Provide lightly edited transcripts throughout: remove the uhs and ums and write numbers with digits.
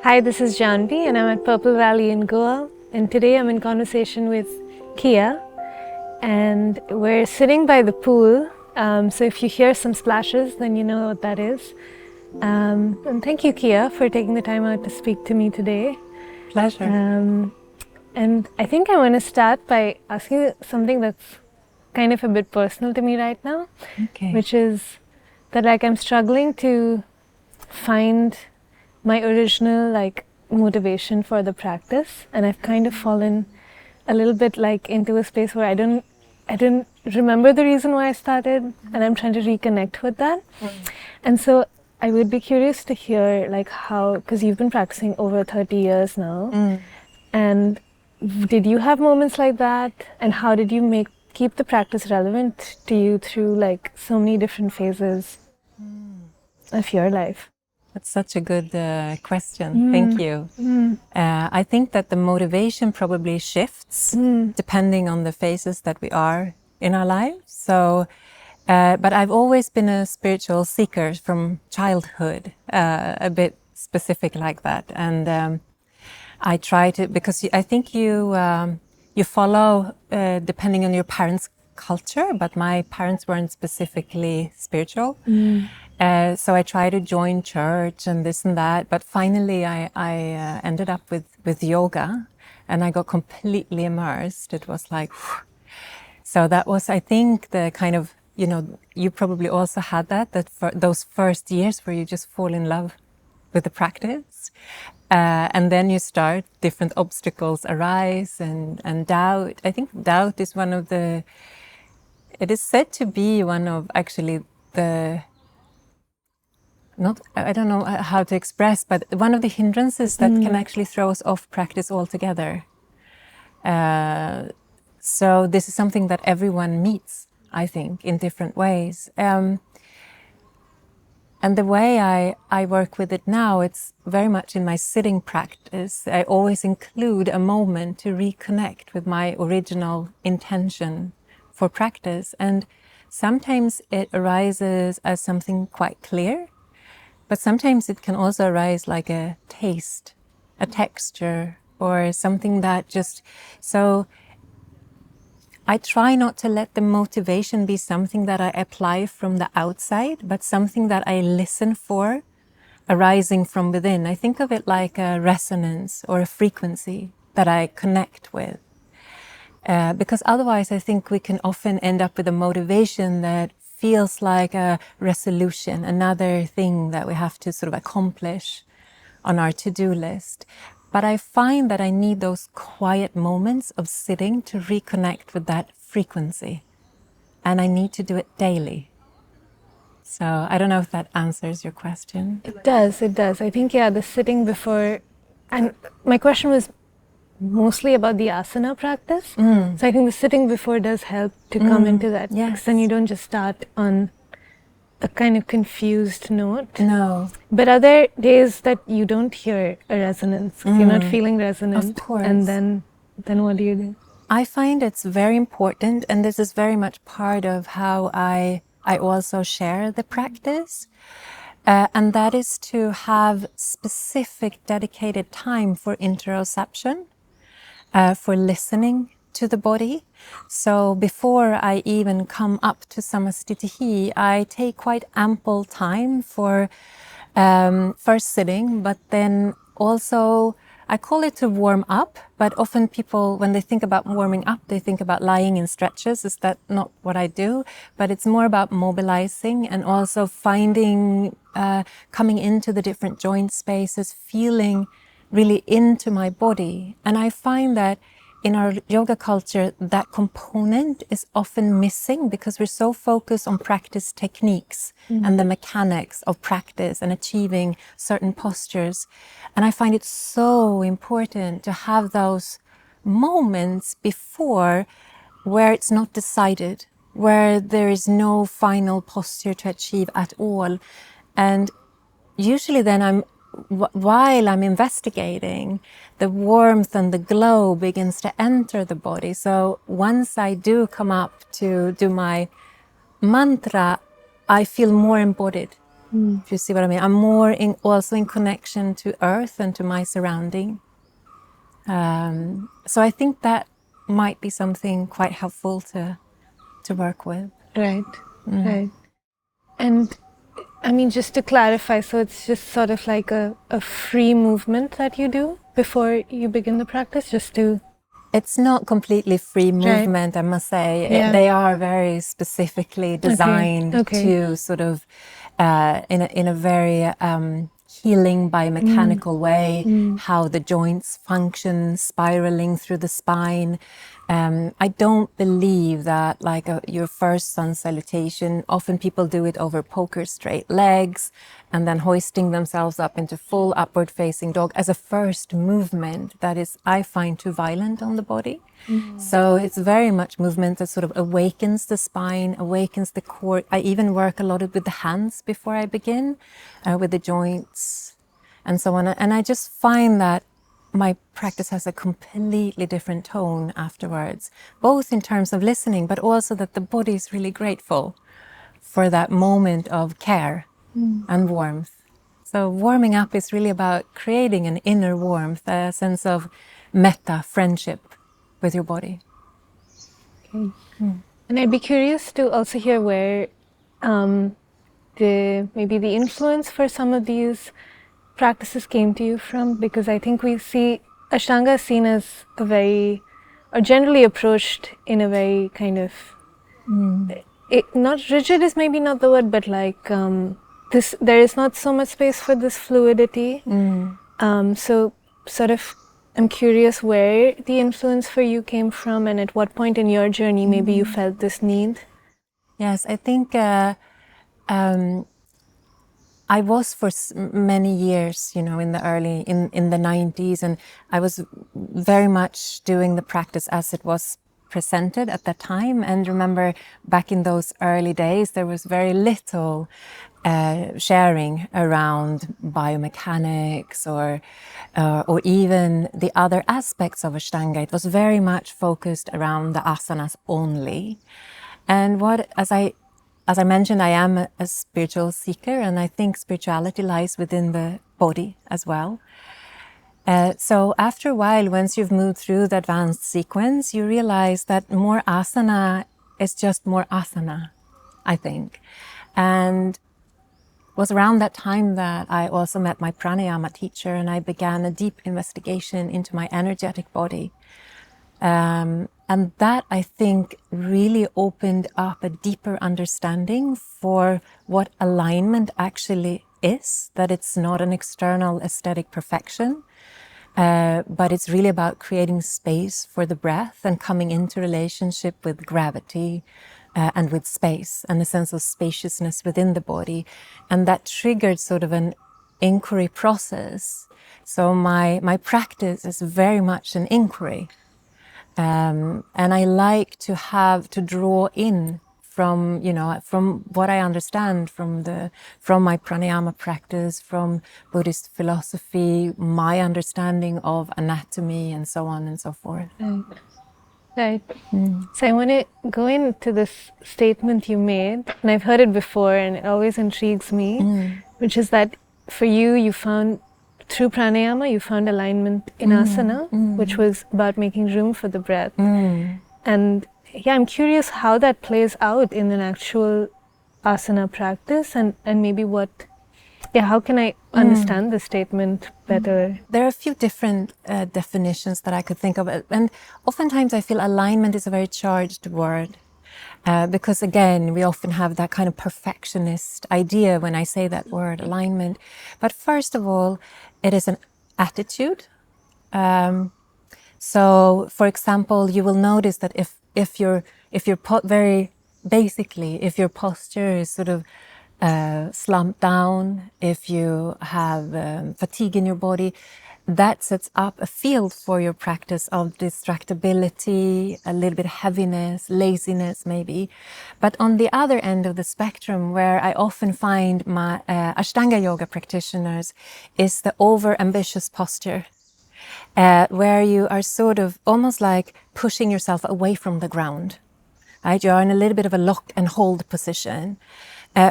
Hi, this is Janvi and I'm at Purple Valley in Goa, and today I'm in conversation with Kia and we're sitting by the pool, so if you hear some splashes then you know what that is. And thank you, Kia, for taking the time out to speak to me today. Pleasure. And I think I want to start by asking you something that's kind of a bit personal to me right now, which is that I'm struggling to find my original motivation for the practice, and I've kind of fallen a little bit into a space where I didn't remember the reason why I started, and I'm trying to reconnect with that. And so I would be curious to hear how, because you've been practicing over 30 years now, and did you have moments like that, and how did you keep the practice relevant to you through so many different phases of your life? That's such a good question. Thank you. I think that the motivation probably shifts depending on the phases that we are in our lives. So, but I've always been a spiritual seeker from childhood, a bit specific like that. And I try to, because I think you follow depending on your parents' culture, but my parents weren't specifically spiritual. So I tried to join church and this and that, but finally I ended up with yoga, and I got completely immersed. It was like, whew. So that was, I think, the kind of, you probably also had that for those first years where you just fall in love with the practice. And then you start, different obstacles arise and doubt. I think doubt is it is said to be one of actually I don't know how to express, but one of the hindrances that can actually throw us off practice altogether. So this is something that everyone meets, I think, in different ways. And the way I work with it now, it's very much in my sitting practice. I always include a moment to reconnect with my original intention for practice. And sometimes it arises as something quite clear, but sometimes it can also arise like a taste, a texture, or something that just... So I try not to let the motivation be something that I apply from the outside, but something that I listen for arising from within. I think of it like a resonance or a frequency that I connect with. Because otherwise I think we can often end up with a motivation that feels like a resolution, another thing that we have to sort of accomplish on our to-do list. But I find that I need those quiet moments of sitting to reconnect with that frequency. And I need to do it daily. So I don't know if that answers your question. It does. I think, the sitting before, and my question was mostly about the asana practice. So I think the sitting before does help to come into that. Yes. Because then you don't just start on a kind of confused note. No. But are there days that you don't hear a resonance? You're not feeling resonant. Of course. And then what do you do? I find it's very important, and this is very much part of how I also share the practice. And that is to have specific dedicated time for interoception. For listening to the body. So before I even come up to Samastitihi, I take quite ample time for first sitting, but then also I call it to warm up. But often people, when they think about warming up, they think about lying in stretches. Is that not what I do? But it's more about mobilizing and also finding, coming into the different joint spaces, feeling really into my body. And I find that in our yoga culture, that component is often missing because we're so focused on practice techniques and the mechanics of practice and achieving certain postures. And I find it so important to have those moments before where it's not decided, where there is no final posture to achieve at all. And usually then while I'm investigating, the warmth and the glow begins to enter the body. So once I do come up to do my mantra, I feel more embodied if you see what I mean. I'm more also in connection to earth and to my surrounding. So I think that might be something quite helpful to work with. Right, right. And I mean, just to clarify, so it's just sort of like a free movement that you do before you begin the practice, just to... It's not completely free movement, I must say. Yeah. They are very specifically designed to sort of, in a very healing biomechanical way, how the joints function, spiraling through the spine. I don't believe that like your first sun salutation, often people do it over poker straight legs and then hoisting themselves up into full upward facing dog as a first movement that is, I find, too violent on the body. So it's very much movement that sort of awakens the spine, awakens the core. I even work a lot with the hands before I begin, with the joints and so on. And I just find that my practice has a completely different tone afterwards, both in terms of listening, but also that the body is really grateful for that moment of care and warmth. So warming up is really about creating an inner warmth, a sense of metta, friendship with your body. Okay. And I'd be curious to also hear where maybe the influence for some of these practices came to you from, because I think we see Ashtanga is seen as a very, or generally approached in a very kind of, not rigid is maybe not the word, but like there is not so much space for this fluidity. So sort of, I'm curious where the influence for you came from and at what point in your journey maybe you felt this need. Yes, I think I was for many years, in the 90s, and I was very much doing the practice as it was presented at that time. And remember, back in those early days, there was very little sharing around biomechanics or even the other aspects of Ashtanga. It was very much focused around the asanas only. And as I mentioned, I am a spiritual seeker, and I think spirituality lies within the body as well. So after a while, once you've moved through the advanced sequence, you realize that more asana is just more asana, I think. And it was around that time that I also met my pranayama teacher, and I began a deep investigation into my energetic body. And that, I think, really opened up a deeper understanding for what alignment actually is, that it's not an external aesthetic perfection, but it's really about creating space for the breath and coming into relationship with gravity and with space and a sense of spaciousness within the body. And that triggered sort of an inquiry process. So my practice is very much an inquiry. And I like to draw in from what I understand from my pranayama practice, from Buddhist philosophy, my understanding of anatomy, and so on and so forth. Right. So I want to go into this statement you made, and I've heard it before, and it always intrigues me, which is that for you found, through pranayama, you found alignment in asana, which was about making room for the breath. And yeah, I'm curious how that plays out in an actual asana practice, and maybe how can I understand the statement better? There are a few different definitions that I could think of. And oftentimes I feel alignment is a very charged word. Because again, we often have that kind of perfectionist idea when I say that word, alignment. But first of all, it is an attitude. So, for example, you will notice that if your posture is sort of slumped down, if you have fatigue in your body, that sets up a field for your practice of distractibility, a little bit of heaviness, laziness maybe. But on the other end of the spectrum, where I often find my Ashtanga yoga practitioners, is the over-ambitious posture, where you are sort of almost like pushing yourself away from the ground. Right? You are in a little bit of a lock and hold position.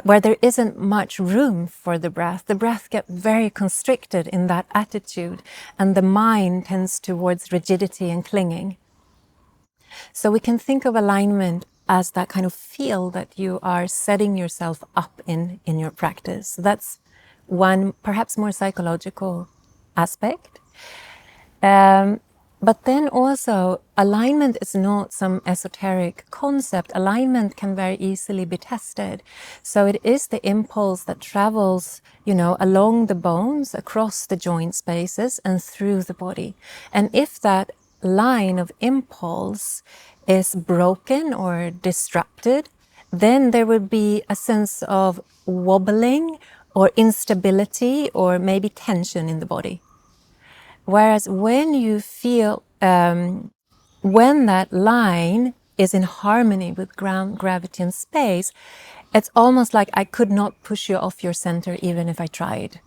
where there isn't much room for the breath gets very constricted in that attitude, and the mind tends towards rigidity and clinging. So we can think of alignment as that kind of feel that you are setting yourself up in your practice. So that's one, perhaps more psychological aspect. But then also, alignment is not some esoteric concept. Alignment can very easily be tested. So it is the impulse that travels, along the bones, across the joint spaces, and through the body. And if that line of impulse is broken or disrupted, then there would be a sense of wobbling or instability or maybe tension in the body. Whereas when you feel, when that line is in harmony with ground, gravity, and space, it's almost like I could not push you off your center even if I tried.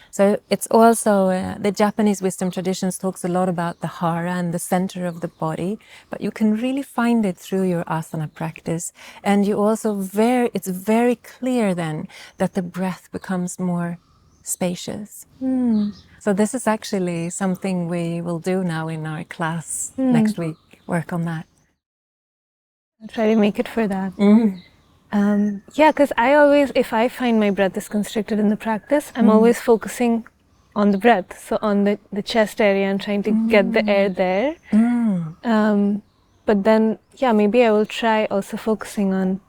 So it's also, the Japanese wisdom traditions talks a lot about the hara and the center of the body, but you can really find it through your asana practice. And you also it's very clear then that the breath becomes more spacious. So this is actually something we will do now in our class next week, work on that. I'll try to make it for that. Yeah, because I always, if I find my breath is constricted in the practice, I'm always focusing on the breath, so on the chest area and trying to get the air there. But then, yeah, maybe I will try also focusing on,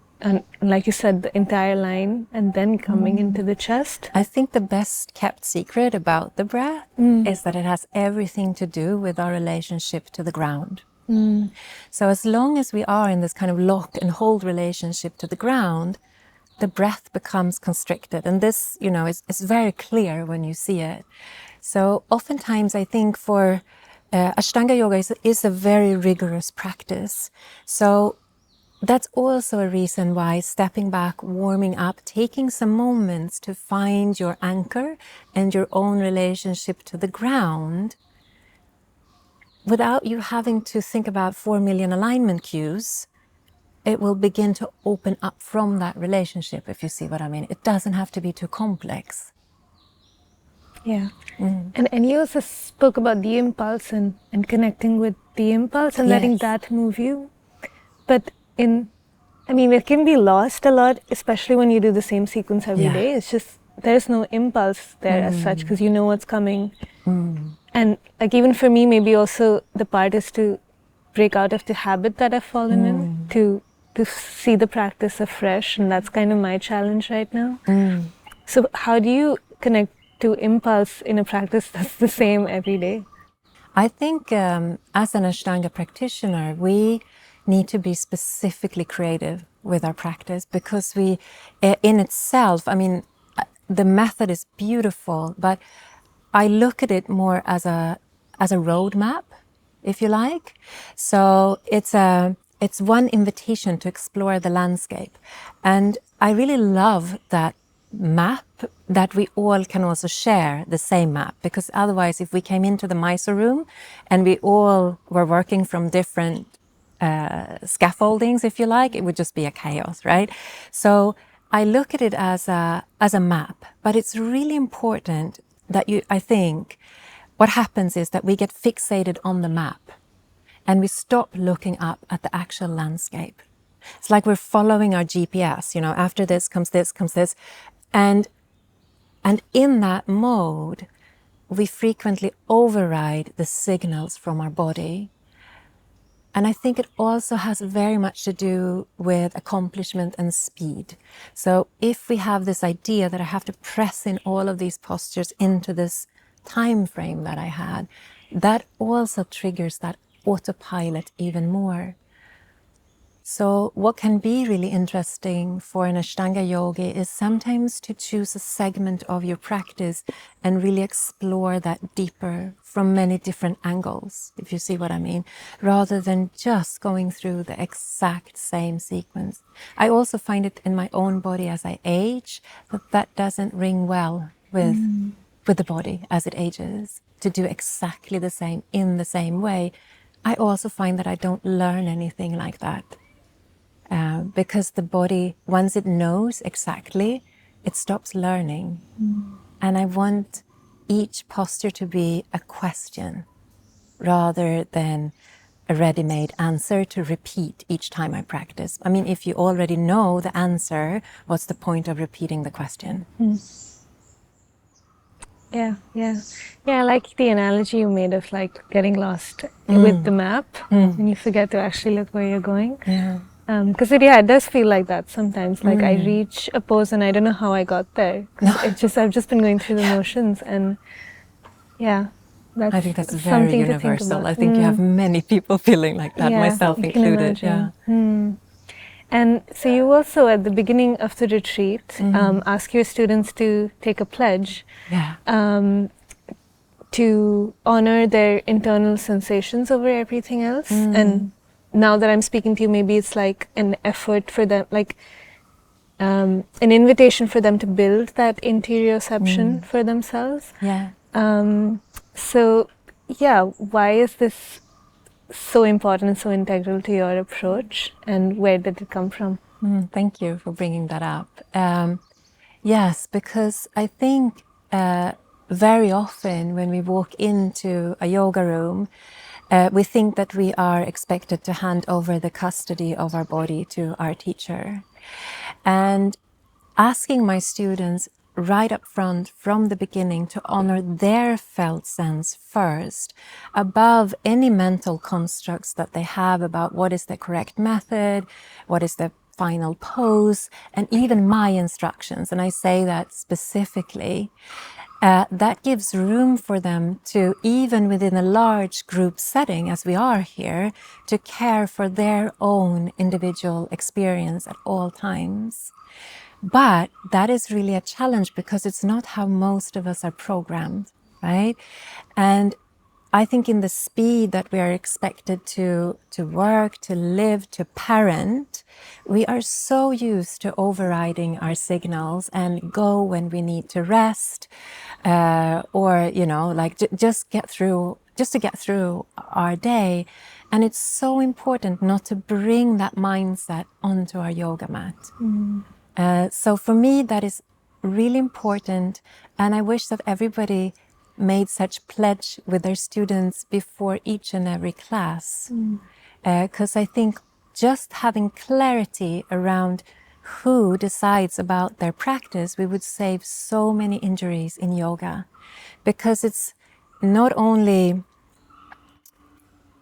like you said, the entire line and then coming into the chest. I think the best kept secret about the breath is that it has everything to do with our relationship to the ground. So as long as we are in this kind of lock and hold relationship to the ground, the breath becomes constricted. And this, is very clear when you see it. So oftentimes I think for Ashtanga yoga is a very rigorous practice. So that's also a reason why stepping back, warming up, taking some moments to find your anchor and your own relationship to the ground, without you having to think about 4 million alignment cues, it will begin to open up from that relationship, if you see what I mean. It doesn't have to be too complex. Yeah. And you also spoke about the impulse and connecting with the impulse and letting that move you. But it can be lost a lot, especially when you do the same sequence every day. It's just, there's no impulse there as such, because you know what's coming. And like even for me, maybe also the part is to break out of the habit that I've fallen in, to see the practice afresh. And that's kind of my challenge right now. So how do you connect to impulse in a practice that's the same every day? I think as an Ashtanga practitioner, we need to be specifically creative with our practice, because we, in itself, the method is beautiful, but I look at it more as a roadmap, if you like. So it's one invitation to explore the landscape. And I really love that map, that we all can also share the same map, because otherwise if we came into the Mysore room and we all were working from different scaffoldings, if you like, it would just be a chaos, right? So I look at it as a map, but it's really important that I think what happens is that we get fixated on the map and we stop looking up at the actual landscape. It's like we're following our GPS, after this comes this, comes this. And in that mode, we frequently override the signals from our body. And I think it also has very much to do with accomplishment and speed. So if we have this idea that I have to press in all of these postures into this time frame that I had, that also triggers that autopilot even more. So what can be really interesting for an Ashtanga yogi is sometimes to choose a segment of your practice and really explore that deeper from many different angles, if you see what I mean, rather than just going through the exact same sequence. I also find it in my own body as I age, that doesn't ring well with the body as it ages, to do exactly the same in the same way. I also find that I don't learn anything like that. because the body, once it knows exactly, it stops learning. And I want each posture to be a question rather than a ready-made answer to repeat each time I practice. I mean, if you already know the answer, what's the point of repeating the question? Yeah. I like the analogy you made of like getting lost with the map and you forget to actually look where you're going. Yeah. Because it does feel like that sometimes. Like I reach a pose and I don't know how I got there. 'Cause I've just been going through the motions, and I think that's very something to think universal. about. I think you have many people feeling like that, myself I can included. imagine. And so you also, at the beginning of the retreat, ask your students to take a pledge to honor their internal sensations over everything else. And now that I'm speaking to you, maybe it's like an effort for them, like an invitation for them to build that interioception for themselves. So, why is this so important and so integral to your approach, and where did it come from? Thank you for bringing that up. Yes, because I think very often when we walk into a yoga room, we think that we are expected to hand over the custody of our body to our teacher. And asking my students right up front from the beginning to honor their felt sense first, above any mental constructs that they have about what is the correct method, what is the final pose, and even my instructions. And I say that specifically. That gives room for them to, even within a large group setting, as we are here, to care for their own individual experience at all times. But that is really a challenge because it's not how most of us are programmed, right? And I think in the speed that we are expected to work, to live, to parent, we are so used to overriding our signals and go when we need to rest, or, like just to get through our day. And it's so important not to bring that mindset onto our yoga mat. So for me, that is really important. And I wish that everybody made such pledge with their students before each and every class. Because I think just having clarity around who decides about their practice, we would save so many injuries in yoga. Because it's not only,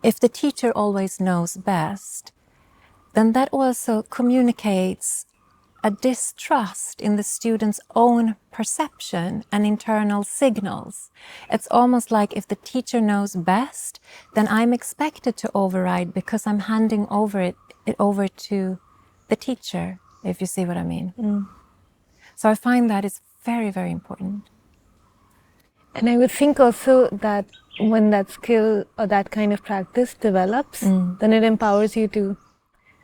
if the teacher always knows best, then that also communicates a distrust in the student's own perception and internal signals. It's almost like if the teacher knows best, then I'm expected to override because I'm handing it over to the teacher, if you see what I mean. So I find that is very, very important. And I would think also that when that skill or that kind of practice develops, then it empowers you to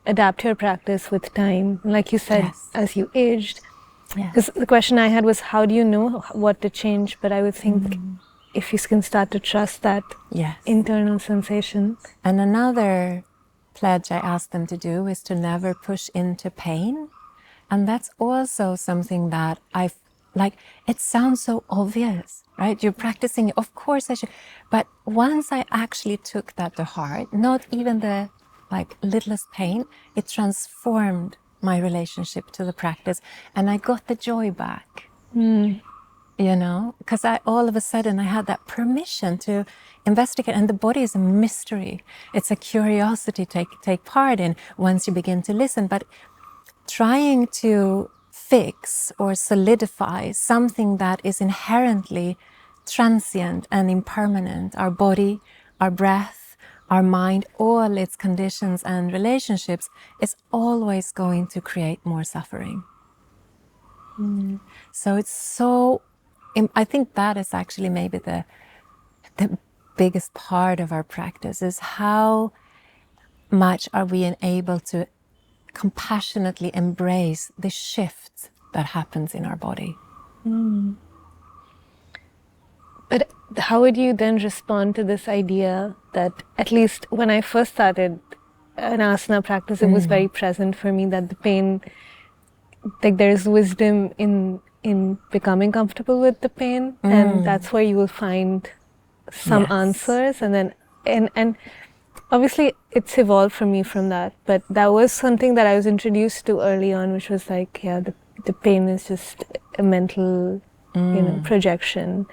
adapt your practice with time. Like you said, as you aged. Because the question I had was, how do you know what to change? But I would think if you can start to trust that internal sensation. And another pledge I ask them to do is to never push into pain. And that's also something that it sounds so obvious, right? You're practicing, of course I should. But once I actually took that to heart, not even the littlest pain, it transformed my relationship to the practice, and I got the joy back. Because all of a sudden I had that permission to investigate, and the body is a mystery. It's a curiosity to take part in once you begin to listen. But trying to fix or solidify something that is inherently transient and impermanent, our body, our breath, our mind, all its conditions and relationships, is always going to create more suffering. So I think that is actually maybe the biggest part of our practice, is how much are we able to compassionately embrace the shift that happens in our body. But how would you then respond to this idea that, at least when I first started an asana practice, it was very present for me that the pain, like there's wisdom in becoming comfortable with the pain, and that's where you will find some answers. And then and obviously it's evolved for me from that, but that was something that I was introduced to early on, which was like, yeah, the pain is just a mental, you know, projection.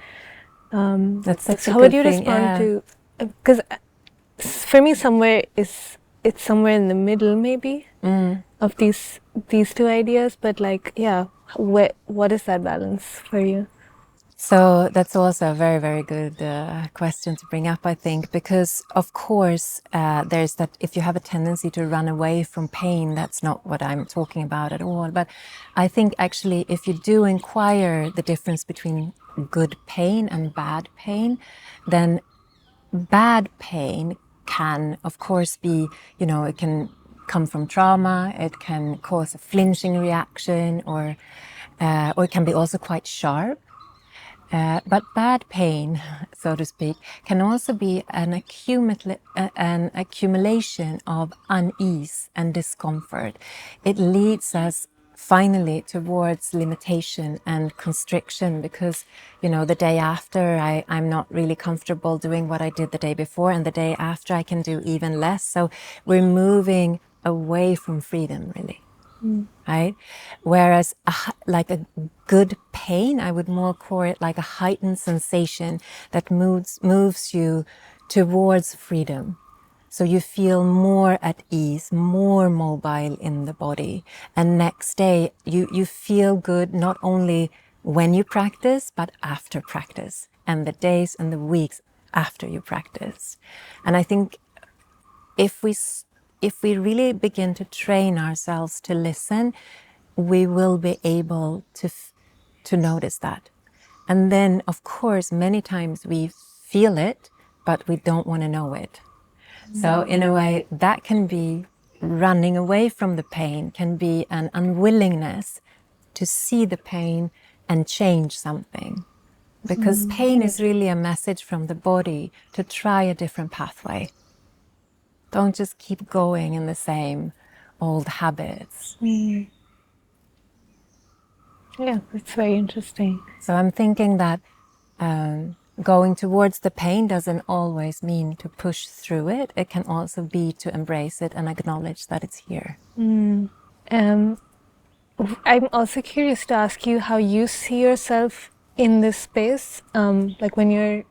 That's such So a how would good you thing, respond to? Because for me, it's somewhere in the middle, maybe, of these two ideas. But like, yeah, what is that balance for you? So that's also a very, very good question to bring up, I think, because of course there's that if you have a tendency to run away from pain, that's not what I'm talking about at all. But I think actually if you do inquire the difference between good pain and bad pain, then bad pain can, of course, be, you know, it can come from trauma, it can cause a flinching reaction, or it can be also quite sharp. But bad pain, so to speak, can also be an accumulation of unease and discomfort. It leads us finally towards limitation and constriction because, you know, the day after I'm not really comfortable doing what I did the day before, and the day after I can do even less. So we're moving away from freedom, really. Right? Whereas like a good pain, I would more call it like a heightened sensation that moves you towards freedom. So you feel more at ease, more mobile in the body. And next day, you feel good not only when you practice, but after practice, and the days and the weeks after you practice. And I think if we really begin to train ourselves to listen, we will be able to notice that. And then, of course, many times we feel it, but we don't want to know it. So in a way, that can be running away from the pain, can be an unwillingness to see the pain and change something. Because pain is really a message from the body to try a different pathway. Don't just keep going in the same old habits. Yeah, it's very interesting. So I'm thinking that going towards the pain doesn't always mean to push through it. It can also be to embrace it and acknowledge that it's here. I'm also curious to ask you how you see yourself in this space, like when you're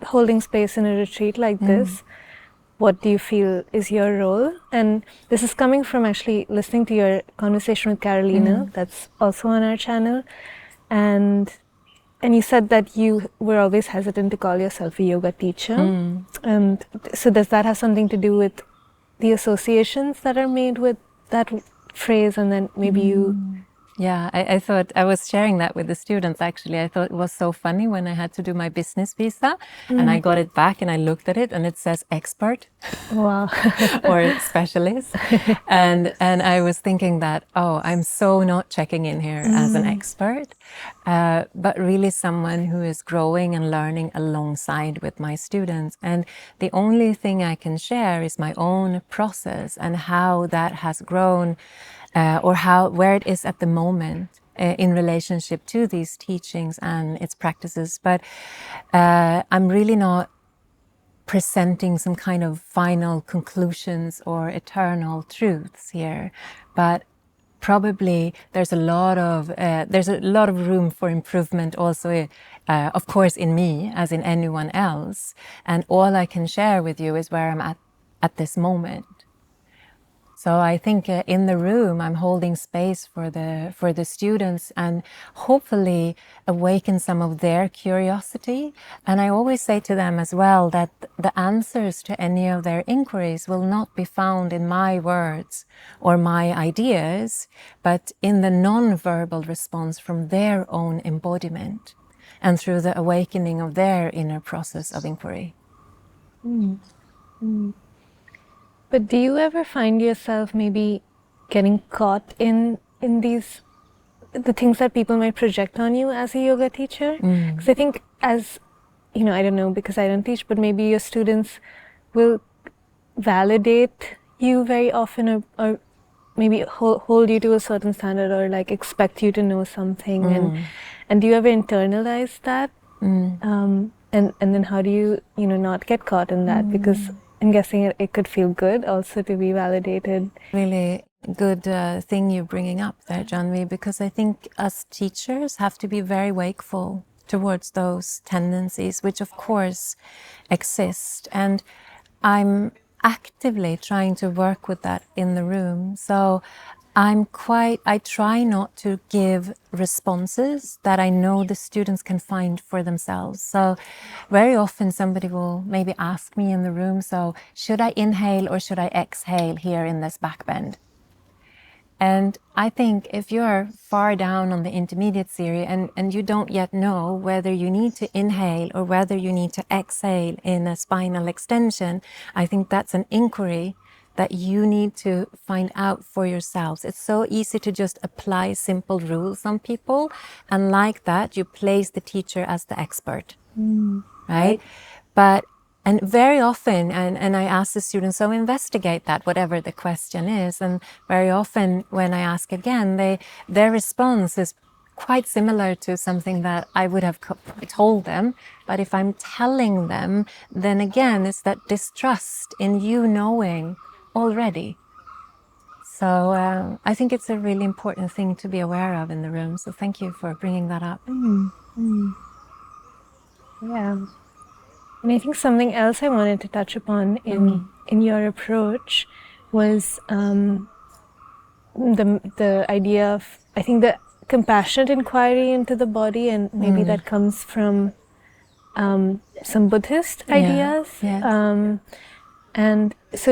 holding space in a retreat like this. What do you feel is your role? And this is coming from actually listening to your conversation with Carolina, that's also on our channel. And you said that you were always hesitant to call yourself a yoga teacher. And so does that have something to do with the associations that are made with that phrase, and then maybe you... Yeah, I thought, I was sharing that with the students actually. I thought it was so funny when I had to do my business visa and I got it back and I looked at it and it says expert. Wow. Or specialist. And I was thinking that, oh, I'm so not checking in here as an expert, but really someone who is growing and learning alongside with my students. And the only thing I can share is my own process and how that has grown, or where it is at the moment in relationship to these teachings and its practices. But I'm really not presenting some kind of final conclusions or eternal truths here, but probably there's a lot of room for improvement also, of course, in me as in anyone else. And all I can share with you is where I'm at this moment. So I think in the room I'm holding space for the students and hopefully awaken some of their curiosity. And I always say to them as well that the answers to any of their inquiries will not be found in my words or my ideas, but in the non-verbal response from their own embodiment and through the awakening of their inner process of inquiry. But do you ever find yourself maybe getting caught in these, the things that people might project on you as a yoga teacher? Because I think as, I don't know because I don't teach, but maybe your students will validate you very often or maybe hold you to a certain standard or like expect you to know something, and do you ever internalize that? And then how do you not get caught in that? Because I'm guessing it could feel good also to be validated. Really good thing you're bringing up there, Janvi, because I think us teachers have to be very wakeful towards those tendencies, which of course exist. And I'm actively trying to work with that in the room. So I try not to give responses that I know the students can find for themselves. So very often somebody will maybe ask me in the room, so should I inhale or should I exhale here in this back bend? And I think if you're far down on the intermediate series and you don't yet know whether you need to inhale or whether you need to exhale in a spinal extension, I think that's an inquiry that you need to find out for yourselves. It's so easy to just apply simple rules on people, and like that, you place the teacher as the expert, right? And very often, and I ask the students, so investigate that, whatever the question is. And very often when I ask again, their response is quite similar to something that I would have told them. But if I'm telling them, then again, it's that distrust in you knowing already. So I think it's a really important thing to be aware of in the room. So thank you for bringing that up. Yeah. And I think something else I wanted to touch upon in your approach was the idea of, I think, the compassionate inquiry into the body, and maybe that comes from some Buddhist ideas. Yeah. And so,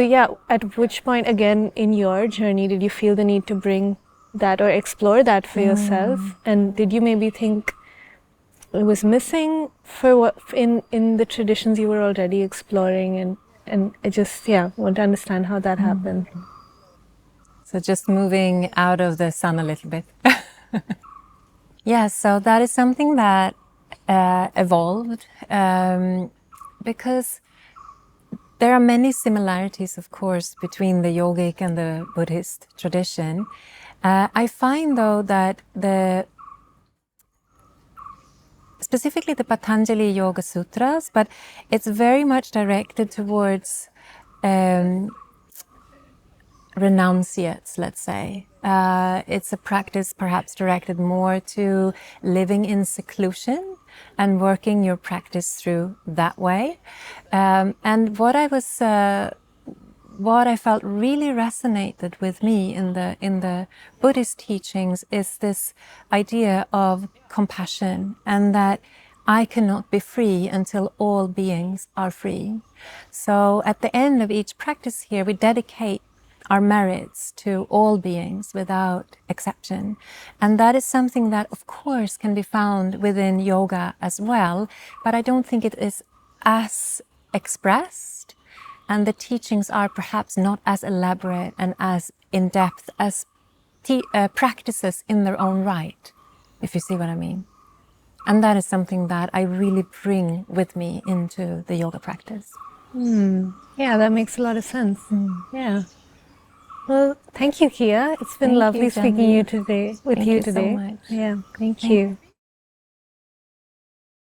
at which point, again, in your journey, did you feel the need to bring that or explore that for yourself? And did you maybe think it was missing for what in the traditions you were already exploring? And I just want to understand how that happened. So just moving out of the sun a little bit. Yeah, so that is something that evolved because there are many similarities, of course, between the yogic and the Buddhist tradition. I find, though, that specifically the Patanjali Yoga Sutras, but it's very much directed towards renunciates, let's say. It's a practice perhaps directed more to living in seclusion and working your practice through that way. And what I felt really resonated with me in the Buddhist teachings is this idea of compassion, and that I cannot be free until all beings are free. So at the end of each practice here, we dedicate our merits to all beings without exception. And that is something that, of course, can be found within yoga as well, but I don't think it is as expressed, and the teachings are perhaps not as elaborate and as in-depth as practices in their own right, if you see what I mean. And that is something that I really bring with me into the yoga practice. Yeah, that makes a lot of sense. Yeah. Well, thank you, Kia. It's been lovely speaking with you today. Thank you so much. Yeah, thank you.